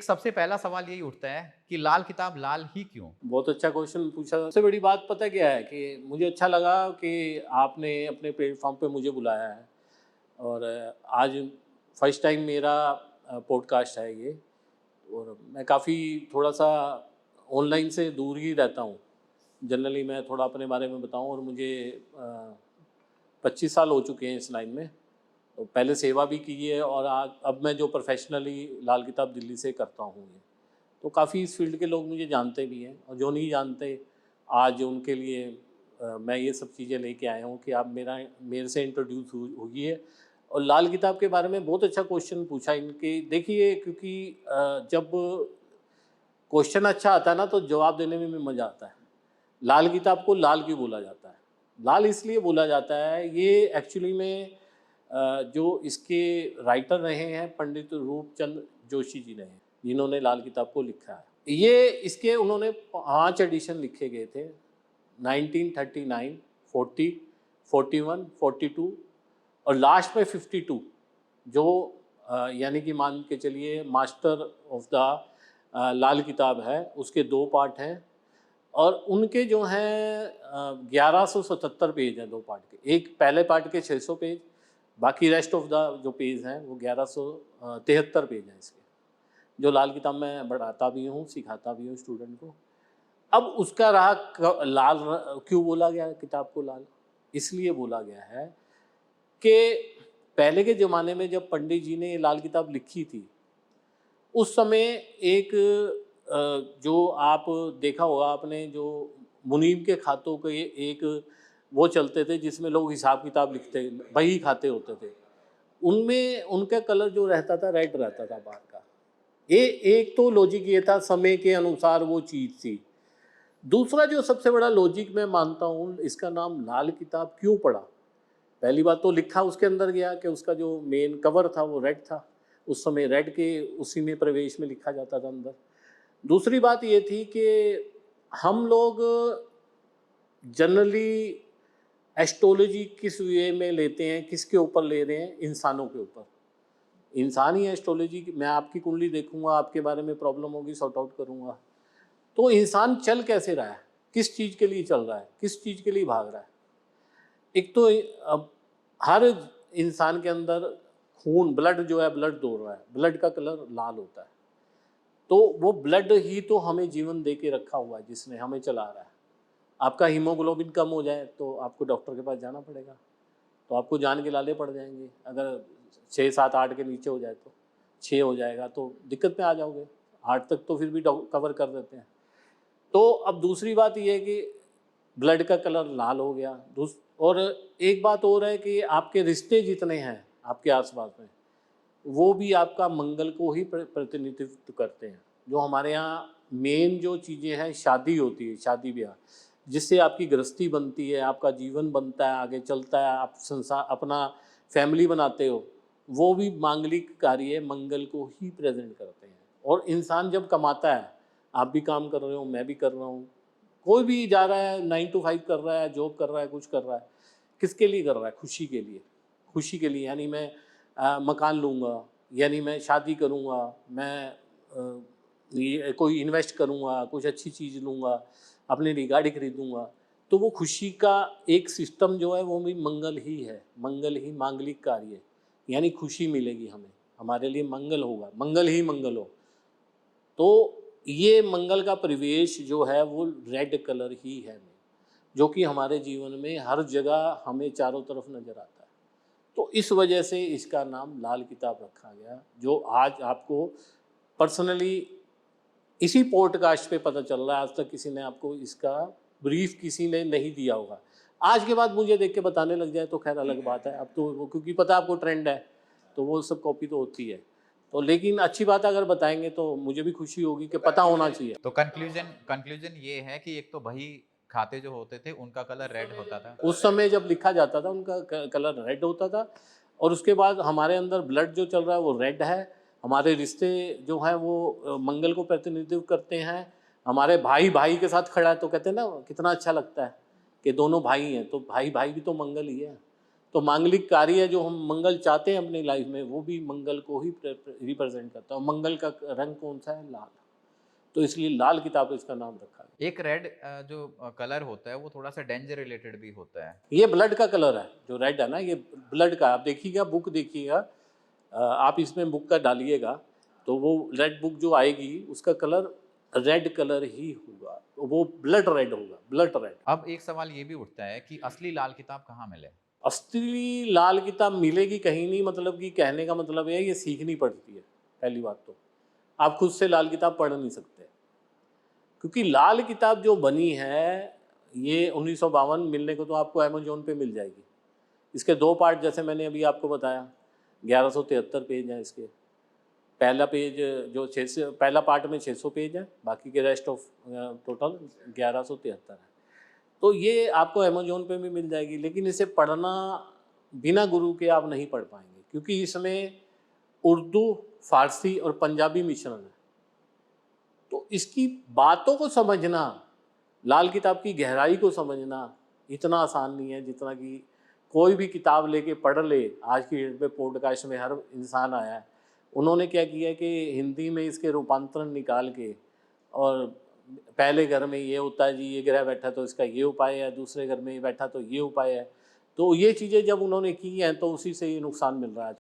एक सबसे पहला सवाल यही उठता है कि लाल किताब लाल ही क्यों? बहुत अच्छा क्वेश्चन पूछा। सबसे बड़ी बात पता क्या है कि मुझे अच्छा लगा कि आपने अपने प्लेटफॉर्म पे मुझे बुलाया है और आज फर्स्ट टाइम मेरा पॉडकास्ट है ये। और मैं काफ़ी थोड़ा सा ऑनलाइन से दूर ही रहता हूँ। जनरली मैं थोड़ा अपने बारे में बताऊँ और मुझे 25 साल हो चुके हैं इस लाइन में। तो पहले सेवा भी की है और आज अब मैं जो प्रोफेशनली लाल किताब दिल्ली से करता हूँ ये, तो काफ़ी इस फील्ड के लोग मुझे जानते भी हैं और जो नहीं जानते आज उनके लिए मैं ये सब चीज़ें लेके आया हूँ कि आप मेरे से इंट्रोड्यूस हुई है। और लाल किताब के बारे में बहुत अच्छा क्वेश्चन पूछा इनके। देखिए क्योंकि जब क्वेश्चन अच्छा आता है ना तो जवाब देने में भी मज़ा आता है। लाल किताब को लाल क्यों बोला जाता है? लाल इसलिए बोला जाता है, ये एक्चुअली में जो इसके राइटर रहे हैं पंडित रूपचंद जोशी जी रहे हैं जिन्होंने लाल किताब को लिखा है। ये इसके उन्होंने 5 एडिशन लिखे गए थे 1939, 40, 41, 42 और लास्ट में 52 जो यानी कि मान के चलिए मास्टर ऑफ द लाल किताब है, उसके 2 पार्ट हैं और उनके जो हैं 1177 पेज हैं 2 पार्ट के। एक पहले पार्ट के 600 पेज, बाकी रेस्ट ऑफ द जो पेज हैं वो 1173 पेज हैं इसके, जो लाल किताब में पढ़ाता भी हूँ, सिखाता भी हूँ स्टूडेंट को। अब उसका रहा लाल क्यों बोला गया किताब को लाल? इसलिए बोला गया है कि पहले के ज़माने में जब पंडित जी ने ये लाल किताब लिखी थी, उस समय एक जो आप देखा होगा आपने, जो मुनीम के खातों के एक वो चलते थे जिसमें लोग हिसाब किताब लिखते, बही खाते होते थे, उनमें उनका कलर जो रहता था रेड रहता था बाहर का। एक तो लॉजिक ये था, समय के अनुसार वो चीज़ थी। दूसरा जो सबसे बड़ा लॉजिक मैं मानता हूँ, इसका नाम लाल किताब क्यों पड़ा? पहली बात तो लिखा उसके अंदर गया कि उसका जो मेन कवर था वो रेड था, उस समय रेड के उसी में प्रवेश में लिखा जाता था अंदर। दूसरी बात ये थी कि हम लोग जनरली एस्ट्रोलॉजी किस वे में लेते हैं, किसके ऊपर ले रहे हैं? इंसानों के ऊपर। इंसान ही एस्ट्रोलॉजी। मैं आपकी कुंडली देखूंगा, आपके बारे में प्रॉब्लम होगी, सॉर्ट आउट करूंगा। तो इंसान चल कैसे रहा है, किस चीज़ के लिए चल रहा है, किस चीज़ के लिए भाग रहा है? एक तो अब हर इंसान के अंदर खून, ब्लड जो है, ब्लड दौड़ रहा है, ब्लड का कलर लाल होता है। तो वो ब्लड ही तो हमें जीवन दे के रखा हुआ है, जिसने हमें चला रहा है। आपका हीमोग्लोबिन कम हो जाए तो आपको डॉक्टर के पास जाना पड़ेगा, तो आपको जान के लाले पड़ जाएंगे। अगर 6, 7, 8 के नीचे हो जाए तो 6 हो जाएगा तो दिक्कत में आ जाओगे। 8 तक तो फिर भी कवर कर देते हैं। तो अब दूसरी बात ये है कि ब्लड का कलर लाल हो गया। और एक बात और है कि आपके रिश्ते जितने हैं आपके आसपास में, वो भी आपका मंगल को ही प्रतिनिधित्व करते हैं। जो हमारे यहाँ मेन जो चीज़ें हैं, शादी होती है, शादी ब्याह, जिससे आपकी गृहस्थी बनती है, आपका जीवन बनता है, आगे चलता है, आप संसार अपना फैमिली बनाते हो, वो भी मांगलिक कार्य मंगल को ही प्रेजेंट करते हैं। और इंसान जब कमाता है, आप भी काम कर रहे हो, मैं भी कर रहा हूँ, कोई भी जा रहा है 9 to 5 कर रहा है, जॉब कर रहा है, कुछ कर रहा है, किसके लिए कर रहा है? खुशी के लिए। खुशी के लिए, यानी मैं मकान लूँगा, यानी मैं शादी करूँगा, मैं ये कोई इन्वेस्ट करूँगा, कुछ अच्छी चीज़ लूँगा, अपने लिए गाड़ी खरीदूँगा। तो वो खुशी का एक सिस्टम जो है वो भी मंगल ही है, मंगल ही मांगलिक कार्य है, यानी खुशी मिलेगी हमें, हमारे लिए मंगल होगा, मंगल ही मंगल हो। तो ये मंगल का परिवेश जो है वो रेड कलर ही है, जो कि हमारे जीवन में हर जगह हमें चारों तरफ नज़र आता है। तो इस वजह से इसका नाम लाल किताब रखा गया, जो आज आपको पर्सनली इसी पॉडकास्ट पे पता चल रहा है। आज तक किसी ने आपको इसका ब्रीफ किसी ने नहीं दिया होगा। आज के बाद मुझे देख के बताने लग जाए तो खैर अलग बात है। अब तो वो क्योंकि पता आपको ट्रेंड है तो वो सब कॉपी तो होती है। तो लेकिन अच्छी बात अगर बताएंगे तो मुझे भी खुशी होगी कि पता होना चाहिए। तो कंक्लूजन ये है कि एक तो बही खाते जो होते थे उनका कलर रेड होता था। उस समय जब लिखा जाता था उनका कलर रेड होता था। और उसके बाद हमारे अंदर ब्लड जो चल रहा है वो रेड है। हमारे रिश्ते जो हैं वो मंगल को प्रतिनिधित्व करते हैं। हमारे भाई भाई के साथ खड़ा है तो कहते हैं ना, कितना अच्छा लगता है कि दोनों भाई हैं, तो भाई भाई भी तो मंगल ही है। तो मांगलिक कार्य जो हम मंगल चाहते हैं अपनी लाइफ में, वो भी मंगल को ही रिप्रेजेंट करता है। और मंगल का रंग कौन सा है? लाल। तो इसलिए लाल किताब इसका नाम रखा गया। एक रेड जो कलर होता है वो थोड़ा सा डेंजर रिलेटेड भी होता है। ये ब्लड का कलर है, जो रेड है ना, ये ब्लड का। आप देखिएगा, बुक देखिएगा, आप इसमें बुक का डालिएगा तो वो रेड बुक जो आएगी उसका कलर रेड कलर ही होगा, वो ब्लड रेड होगा, ब्लड रेड। अब एक सवाल ये भी उठता है कि असली लाल किताब कहाँ मिले? असली लाल किताब मिलेगी कहीं नहीं, मतलब कि कहने का मतलब है ये सीखनी पड़ती है। पहली बात तो आप खुद से लाल किताब पढ़ नहीं सकते, क्योंकि लाल किताब जो बनी है ये 1952 मिलने को तो आपको अमेजोन पे मिल जाएगी। इसके 2 पार्ट, जैसे मैंने अभी आपको बताया, 1173 पेज हैं इसके। पहला पेज जो 600, पहला पार्ट में 600 पेज है, बाकी के रेस्ट ऑफ टोटल 1173 है। तो ये आपको अमेजोन पे भी मिल जाएगी, लेकिन इसे पढ़ना बिना गुरु के आप नहीं पढ़ पाएंगे, क्योंकि इसमें उर्दू, फारसी और पंजाबी मिश्रण है। तो इसकी बातों को समझना, लाल किताब की गहराई को समझना इतना आसान नहीं है जितना कि कोई भी किताब लेके पढ़ ले। आज की डेट में पॉडकास्ट में हर इंसान आया है, उन्होंने क्या किया कि हिंदी में इसके रूपांतरण निकाल के, और पहले घर में ये होता है जी, ये ग्रह बैठा तो इसका ये उपाय है, दूसरे घर में ये बैठा तो ये उपाय है। तो ये चीज़ें जब उन्होंने की हैं तो उसी से ये नुकसान मिल रहा है।